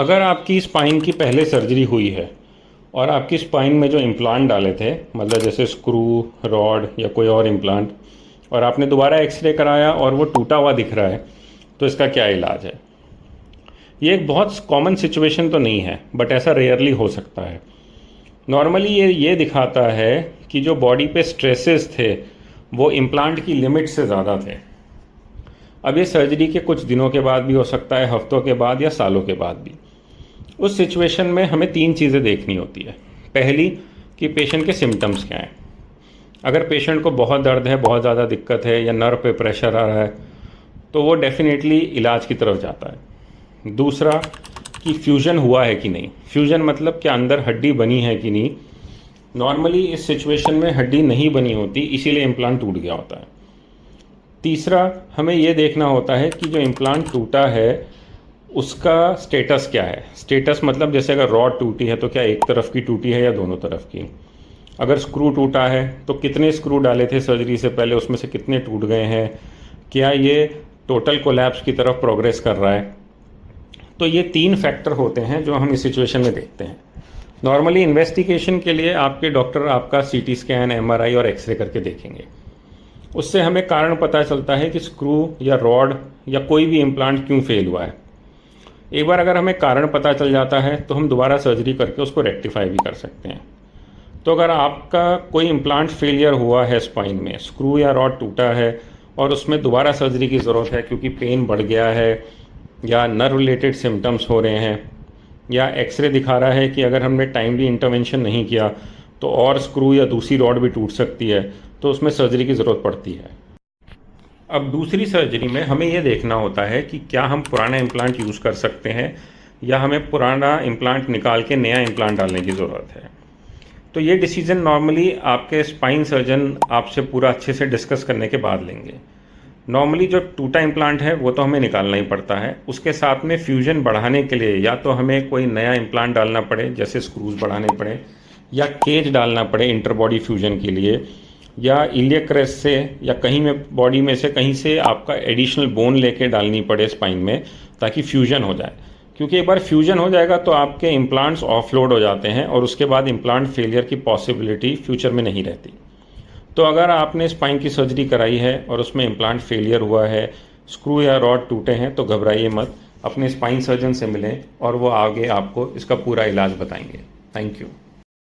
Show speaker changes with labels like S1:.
S1: अगर आपकी स्पाइन की पहले सर्जरी हुई है और आपकी स्पाइन में जो इम्प्लांट डाले थे, मतलब जैसे स्क्रू, रॉड या कोई और इम्प्लांट, और आपने दोबारा एक्सरे कराया और वो टूटा हुआ दिख रहा है, तो इसका क्या इलाज है? ये एक बहुत कॉमन सिचुएशन तो नहीं है, बट ऐसा रेयरली हो सकता है। नॉर्मली ये दिखाता है कि जो बॉडी पे स्ट्रेसेस थे वो इम्प्लांट की लिमिट से ज़्यादा थे। अब ये सर्जरी के कुछ दिनों के बाद भी हो सकता है, हफ्तों के बाद या सालों के बाद भी। उस सिचुएशन में हमें 3 चीज़ें देखनी होती है। पहली, कि पेशेंट के सिम्टम्स क्या हैं। अगर पेशेंट को बहुत दर्द है, बहुत ज़्यादा दिक्कत है या नर्व पे प्रेशर आ रहा है, तो वो डेफिनेटली इलाज की तरफ जाता है। दूसरा, कि फ्यूजन हुआ है कि नहीं। फ्यूजन मतलब क्या अंदर हड्डी बनी है कि नहीं। नॉर्मली इस सिचुएशन में हड्डी नहीं बनी होती, इसीलिए इम्प्लांट टूट गया होता है। तीसरा, हमें ये देखना होता है कि जो इम्प्लांट टूटा है उसका स्टेटस क्या है। स्टेटस मतलब जैसे अगर रॉड टूटी है तो क्या एक तरफ की टूटी है या दोनों तरफ की। अगर स्क्रू टूटा है तो कितने स्क्रू डाले थे सर्जरी से पहले, उसमें से कितने टूट गए हैं, क्या ये टोटल कोलैप्स की तरफ प्रोग्रेस कर रहा है। तो ये 3 फैक्टर होते हैं जो हम इस सिचुएशन में देखते हैं। नॉर्मली इन्वेस्टिगेशन के लिए आपके डॉक्टर आपका सीटी स्कैन, एमआरआई और एक्सरे करके देखेंगे। उससे हमें कारण पता चलता है कि स्क्रू या रॉड या कोई भी इम्प्लांट क्यों फेल हुआ है। एक बार अगर हमें कारण पता चल जाता है तो हम दोबारा सर्जरी करके उसको रेक्टिफाई भी कर सकते हैं। तो अगर आपका कोई इम्प्लांट फेलियर हुआ है स्पाइन में, स्क्रू या रॉड टूटा है और उसमें दोबारा सर्जरी की ज़रूरत है क्योंकि पेन बढ़ गया है या नर्व रिलेटेड सिम्टम्स हो रहे हैं, या एक्सरे दिखा रहा है कि अगर हमने टाइमली इंटरवेंशन नहीं किया तो और स्क्रू या दूसरी रॉड भी टूट सकती है, तो उसमें सर्जरी की ज़रूरत पड़ती है। अब दूसरी सर्जरी में हमें ये देखना होता है कि क्या हम पुराना इम्प्लांट यूज़ कर सकते हैं या हमें पुराना इम्प्लांट निकाल के नया इम्प्लांट डालने की ज़रूरत है। तो ये डिसीजन नॉर्मली आपके स्पाइन सर्जन आपसे पूरा अच्छे से डिस्कस करने के बाद लेंगे। नॉर्मली जो टूटा इम्प्लांट है वो तो हमें निकालना ही पड़ता है। उसके साथ में फ्यूजन बढ़ाने के लिए या तो हमें कोई नया इम्प्लांट डालना पड़े, जैसे स्क्रूज बढ़ाने पड़े, या केज डालना पड़े इंटरबॉडी फ्यूजन के लिए, या इलियक क्रेस्ट से या कहीं में बॉडी में से कहीं से आपका एडिशनल बोन लेके डालनी पड़े स्पाइन में, ताकि फ्यूजन हो जाए। क्योंकि एक बार फ्यूजन हो जाएगा तो आपके इम्प्लांट्स ऑफलोड हो जाते हैं और उसके बाद इम्प्लांट फेलियर की पॉसिबिलिटी फ्यूचर में नहीं रहती। तो अगर आपने स्पाइन की सर्जरी कराई है और उसमें इम्प्लांट फेलियर हुआ है, स्क्रू या रॉड टूटे हैं, तो घबराइए मत, अपने स्पाइन सर्जन से मिलें और वो आगे आपको इसका पूरा इलाज बताएंगे। Thank you.